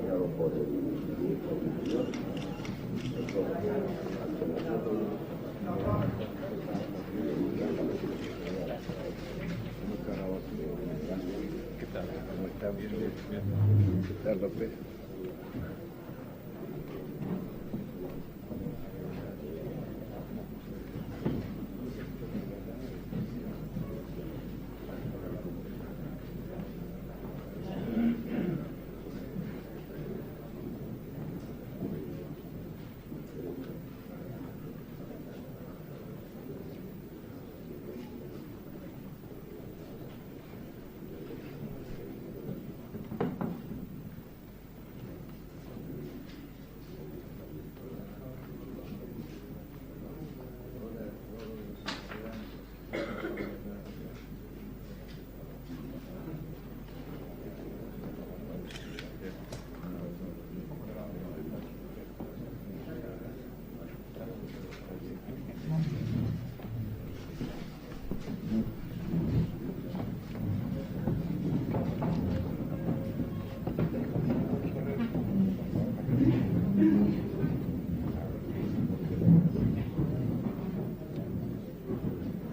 ¿Qué tal? ¿Cómo está? Bien, bien, bien. ¿Qué tal, López?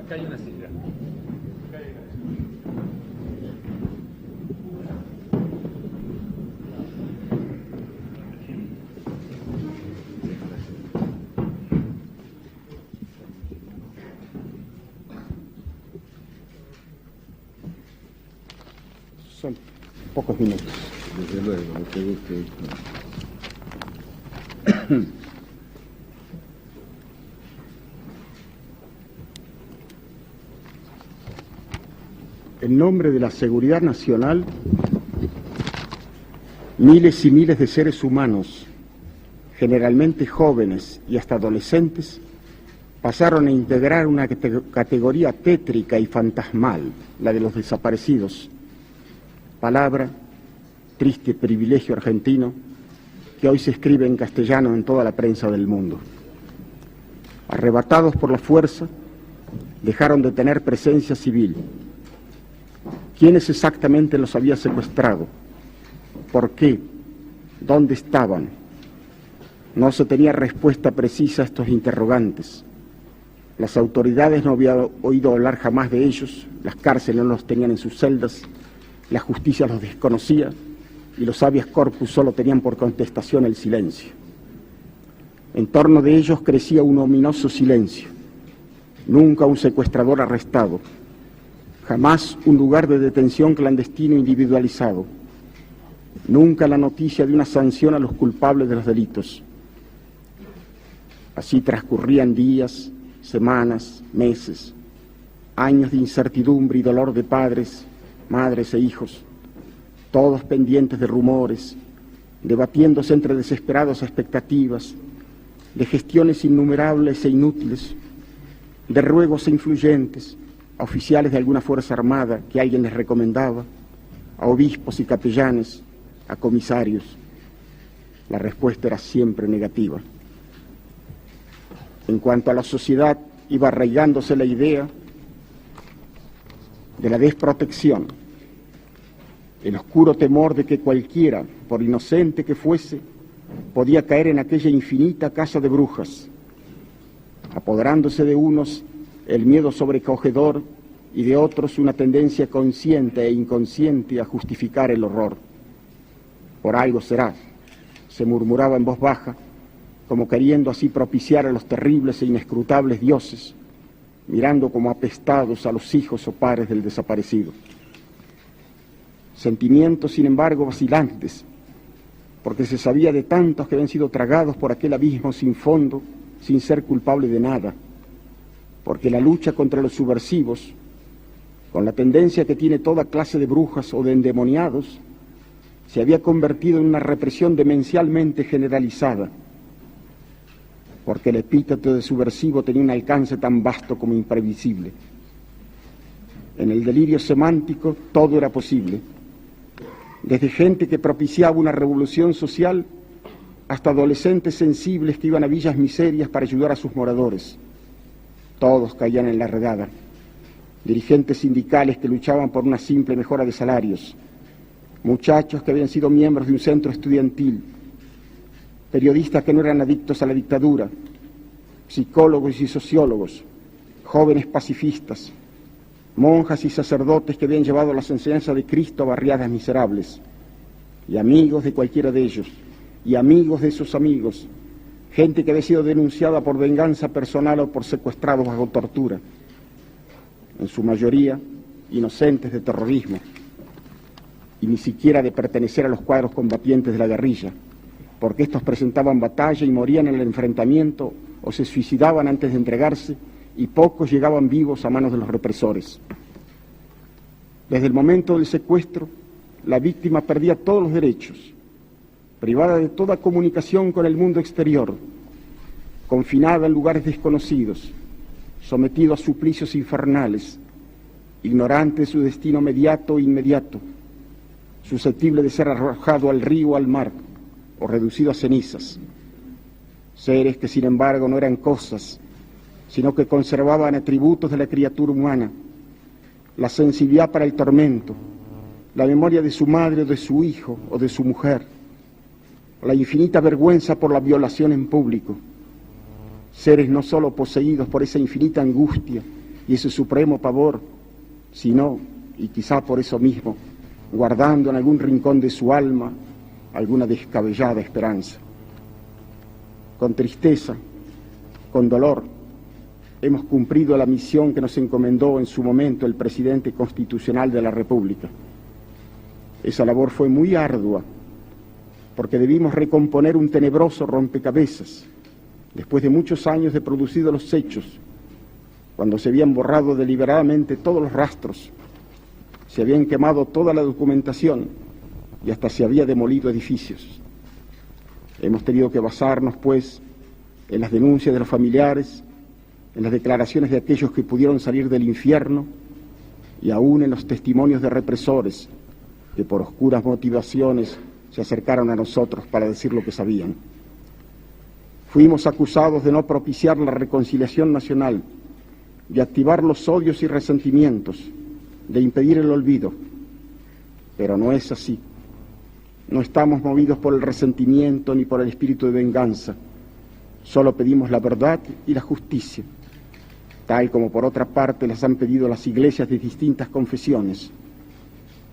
Acá hay una silla. Son pocos minutos. Desde luego, lo que guste. En nombre de la seguridad nacional, miles y miles de seres humanos, generalmente jóvenes y hasta adolescentes, pasaron a integrar una categoría tétrica y fantasmal, la de los desaparecidos. Palabra, triste privilegio argentino, que hoy se escribe en castellano en toda la prensa del mundo. Arrebatados por la fuerza, dejaron de tener presencia civil. ¿Quiénes exactamente los había secuestrado? ¿Por qué? ¿Dónde estaban? No se tenía respuesta precisa a estos interrogantes. Las autoridades no habían oído hablar jamás de ellos, las cárceles no los tenían en sus celdas, la justicia los desconocía y los habeas corpus solo tenían por contestación el silencio. En torno de ellos crecía un ominoso silencio. Nunca un secuestrador arrestado, jamás un lugar de detención clandestino individualizado, nunca la noticia de una sanción a los culpables de los delitos. Así transcurrían días, semanas, meses, años de incertidumbre y dolor de padres, madres e hijos, todos pendientes de rumores, debatiéndose entre desesperadas expectativas, de gestiones innumerables e inútiles, de ruegos influyentes, a oficiales de alguna fuerza armada que alguien les recomendaba, a obispos y capellanes, a comisarios. La respuesta era siempre negativa. En cuanto a la sociedad, iba arraigándose la idea de la desprotección, el oscuro temor de que cualquiera, por inocente que fuese, podía caer en aquella infinita casa de brujas, apoderándose de unos el miedo sobrecogedor y de otros una tendencia consciente e inconsciente a justificar el horror. Por algo será, se murmuraba en voz baja, como queriendo así propiciar a los terribles e inescrutables dioses, mirando como apestados a los hijos o padres del desaparecido. Sentimientos, sin embargo, vacilantes, porque se sabía de tantos que habían sido tragados por aquel abismo sin fondo, sin ser culpable de nada, porque la lucha contra los subversivos, con la tendencia que tiene toda clase de brujas o de endemoniados, se había convertido en una represión demencialmente generalizada, porque el epíteto de subversivo tenía un alcance tan vasto como imprevisible. En el delirio semántico todo era posible, desde gente que propiciaba una revolución social hasta adolescentes sensibles que iban a villas miserias para ayudar a sus moradores. Todos caían en la redada. Dirigentes sindicales que luchaban por una simple mejora de salarios, muchachos que habían sido miembros de un centro estudiantil, periodistas que no eran adictos a la dictadura, psicólogos y sociólogos, jóvenes pacifistas, monjas y sacerdotes que habían llevado las enseñanzas de Cristo a barriadas miserables, y amigos de cualquiera de ellos, y amigos de sus amigos, gente que había sido denunciada por venganza personal o por secuestrados bajo tortura, en su mayoría inocentes de terrorismo, y ni siquiera de pertenecer a los cuadros combatientes de la guerrilla, porque estos presentaban batalla y morían en el enfrentamiento o se suicidaban antes de entregarse, y pocos llegaban vivos a manos de los represores. Desde el momento del secuestro, la víctima perdía todos los derechos, privada de toda comunicación con el mundo exterior, confinada en lugares desconocidos, sometida a suplicios infernales, ignorante de su destino mediato e inmediato, susceptible de ser arrojado al río o al mar, o reducido a cenizas. Seres que, sin embargo, no eran cosas, sino que conservaban atributos de la criatura humana, la sensibilidad para el tormento, la memoria de su madre o de su hijo o de su mujer, la infinita vergüenza por la violación en público. Seres no solo poseídos por esa infinita angustia y ese supremo pavor, sino, y quizá por eso mismo, guardando en algún rincón de su alma alguna descabellada esperanza. Con tristeza, con dolor, hemos cumplido la misión que nos encomendó en su momento el presidente constitucional de la República. Esa labor fue muy ardua, porque debimos recomponer un tenebroso rompecabezas, después de muchos años de producidos los hechos, cuando se habían borrado deliberadamente todos los rastros, se habían quemado toda la documentación y hasta se había demolido edificios. Hemos tenido que basarnos, pues, en las denuncias de los familiares, en las declaraciones de aquellos que pudieron salir del infierno y aún en los testimonios de represores que por oscuras motivaciones se acercaron a nosotros para decir lo que sabían. Fuimos acusados de no propiciar la reconciliación nacional, de activar los odios y resentimientos, de impedir el olvido. Pero no es así. No estamos movidos por el resentimiento ni por el espíritu de venganza. Solo pedimos la verdad y la justicia, tal como por otra parte las han pedido las iglesias de distintas confesiones,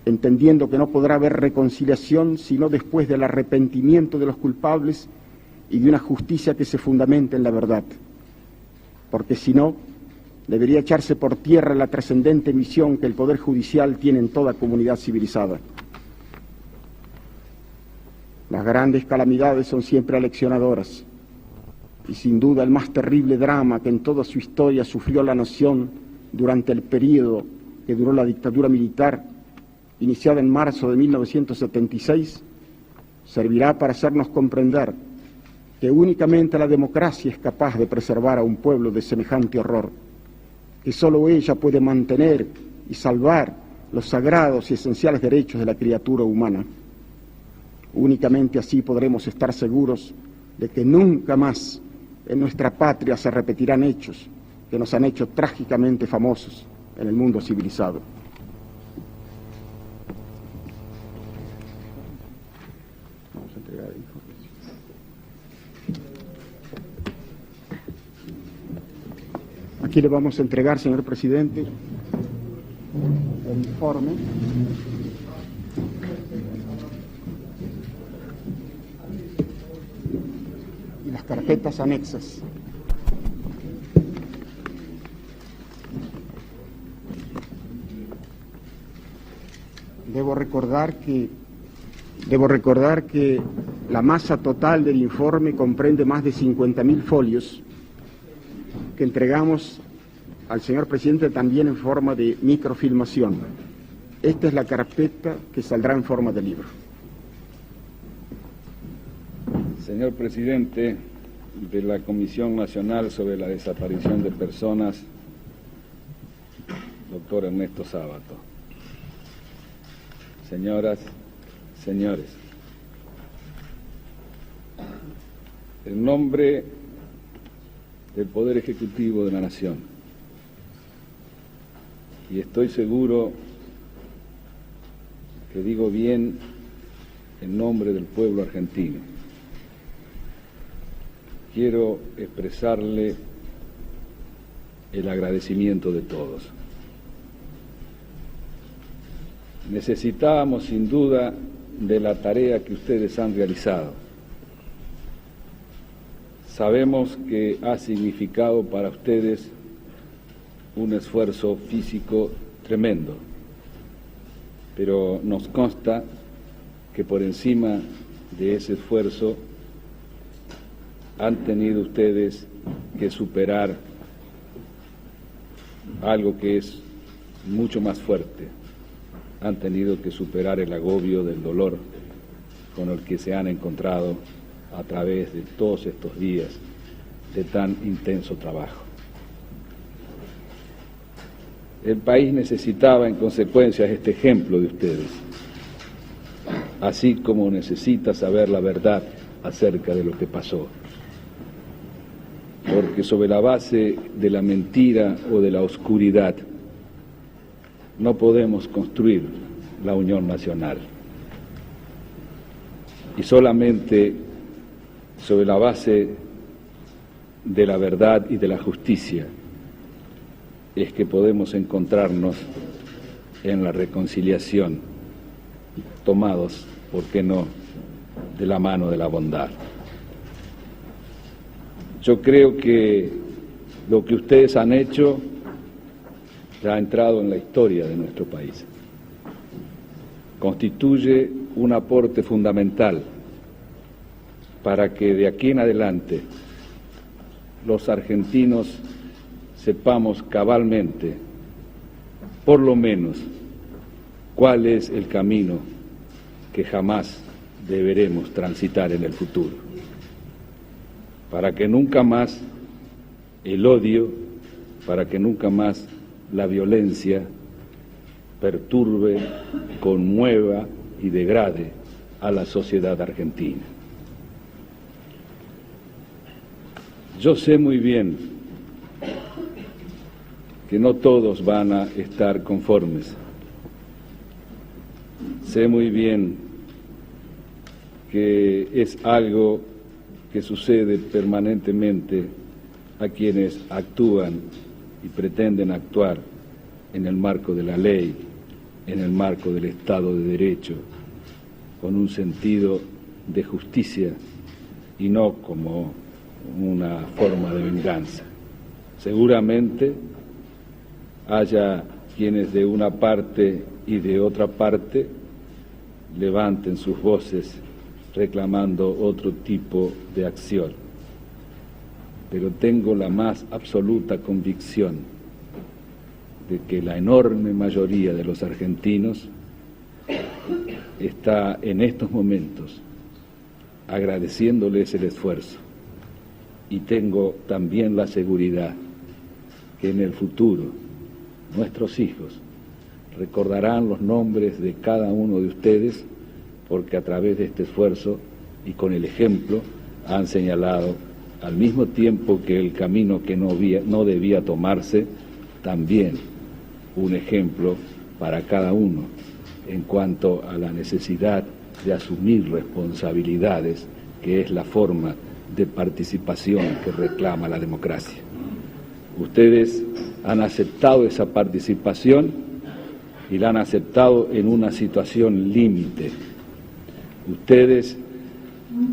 entendiendo que no podrá haber reconciliación sino después del arrepentimiento de los culpables y de una justicia que se fundamente en la verdad, porque si no, debería echarse por tierra la trascendente misión que el Poder Judicial tiene en toda comunidad civilizada. Las grandes calamidades son siempre aleccionadoras, y sin duda el más terrible drama que en toda su historia sufrió la nación durante el período que duró la dictadura militar, iniciada en marzo de 1976, servirá para hacernos comprender que únicamente la democracia es capaz de preservar a un pueblo de semejante horror, que solo ella puede mantener y salvar los sagrados y esenciales derechos de la criatura humana. Únicamente así podremos estar seguros de que nunca más en nuestra patria se repetirán hechos que nos han hecho trágicamente famosos en el mundo civilizado. Vamos a entregar el informe. Aquí le vamos a entregar, señor presidente, el informe y las carpetas anexas. Debo recordar que la masa total del informe comprende más de 50.000 folios que entregamos al señor presidente también en forma de microfilmación. Esta es la carpeta que saldrá en forma de libro. Señor presidente de la Comisión Nacional sobre la Desaparición de Personas, doctor Ernesto Sábato. Señoras, señores, en nombre del Poder Ejecutivo de la Nación, y estoy seguro que digo bien en nombre del pueblo argentino, quiero expresarle el agradecimiento de todos. Necesitábamos sin duda de la tarea que ustedes han realizado. Sabemos que ha significado para ustedes un esfuerzo físico tremendo, pero nos consta que por encima de ese esfuerzo han tenido ustedes que superar algo que es mucho más fuerte. Han tenido que superar el agobio del dolor con el que se han encontrado a través de todos estos días de tan intenso trabajo. El país necesitaba en consecuencia este ejemplo de ustedes, así como necesita saber la verdad acerca de lo que pasó. Porque sobre la base de la mentira o de la oscuridad no podemos construir la unión nacional. Y solamente sobre la base de la verdad y de la justicia es que podemos encontrarnos en la reconciliación, tomados, ¿por qué no?, de la mano de la bondad. Yo creo que lo que ustedes han hecho ya ha entrado en la historia de nuestro país. Constituye un aporte fundamental para que de aquí en adelante los argentinos sepamos cabalmente, por lo menos, cuál es el camino que jamás deberemos transitar en el futuro, para que nunca más el odio, para que nunca más la violencia perturbe, conmueva y degrade a la sociedad argentina. Yo sé muy bien que no todos van a estar conformes. Sé muy bien que es algo que sucede permanentemente a quienes actúan y pretenden actuar en el marco de la ley, en el marco del Estado de Derecho, con un sentido de justicia y no como una forma de venganza. Seguramente haya quienes de una parte y de otra parte levanten sus voces reclamando otro tipo de acción, pero tengo la más absoluta convicción de que la enorme mayoría de los argentinos está en estos momentos agradeciéndoles el esfuerzo, y tengo también la seguridad que en el futuro nuestros hijos recordarán los nombres de cada uno de ustedes, porque a través de este esfuerzo y con el ejemplo han señalado, al mismo tiempo que el camino que no debía tomarse, también un ejemplo para cada uno en cuanto a la necesidad de asumir responsabilidades, que es la forma de participación que reclama la democracia. Ustedes han aceptado esa participación y la han aceptado en una situación límite. Ustedes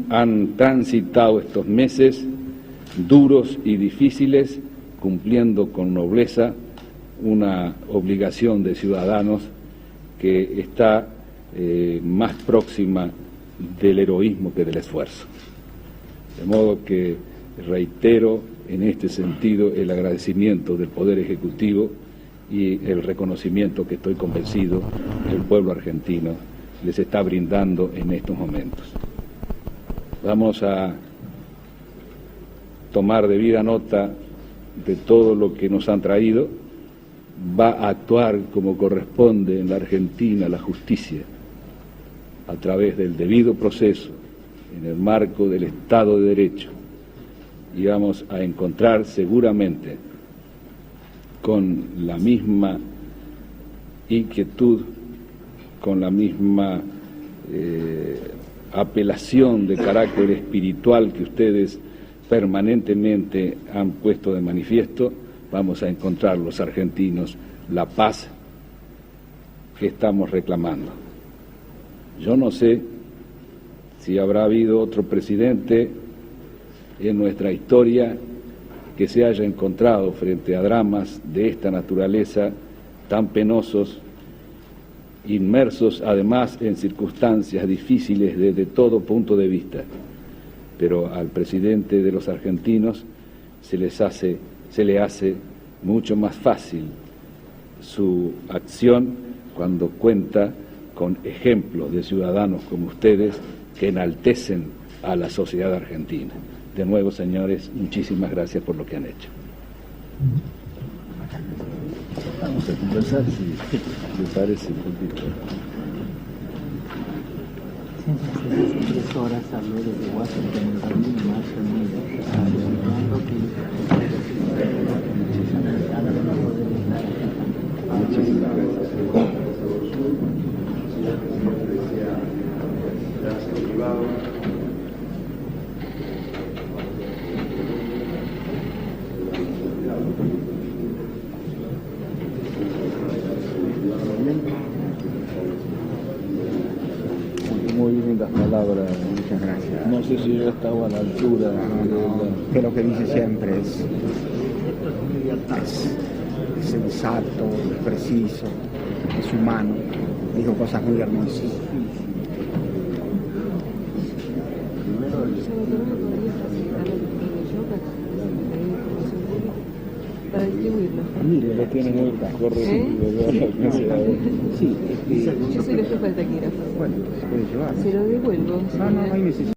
han transitado estos meses duros y difíciles cumpliendo con nobleza una obligación de ciudadanos que está más próxima del heroísmo que del esfuerzo. De modo que reitero en este sentido el agradecimiento del Poder Ejecutivo y el reconocimiento que estoy convencido el pueblo argentino les está brindando en estos momentos. Vamos a tomar debida nota de todo lo que nos han traído. Va a actuar como corresponde en la Argentina la justicia, a través del debido proceso, en el marco del Estado de Derecho, y vamos a encontrar seguramente con la misma inquietud, con la misma apelación de carácter espiritual que ustedes permanentemente han puesto de manifiesto, vamos a encontrar los argentinos la paz que estamos reclamando. Yo no sé si habrá habido otro presidente en nuestra historia que se haya encontrado frente a dramas de esta naturaleza tan penosos, inmersos además en circunstancias difíciles desde todo punto de vista. Pero al presidente de los argentinos se le hace mucho más fácil su acción cuando cuenta con ejemplos de ciudadanos como ustedes que enaltecen a la sociedad argentina. De nuevo, señores, muchísimas gracias por lo que han hecho. Vamos a conversar, si les parece un poquito. 3 horas habló desde Washington en Berlín, marzo, Muchísimas gracias. Muy lindas palabras. Muchas gracias. No sé si yo estaba a la altura. Que lo que dice siempre es sensato, es preciso, es humano. Dijo cosas muy hermosas. Para distribuirlo. Mire, Lo tiene muy corregido. Sí, Yo soy la jefa de taquígrafo. bueno, se puede llevar. Se lo devuelvo. No hay necesidad.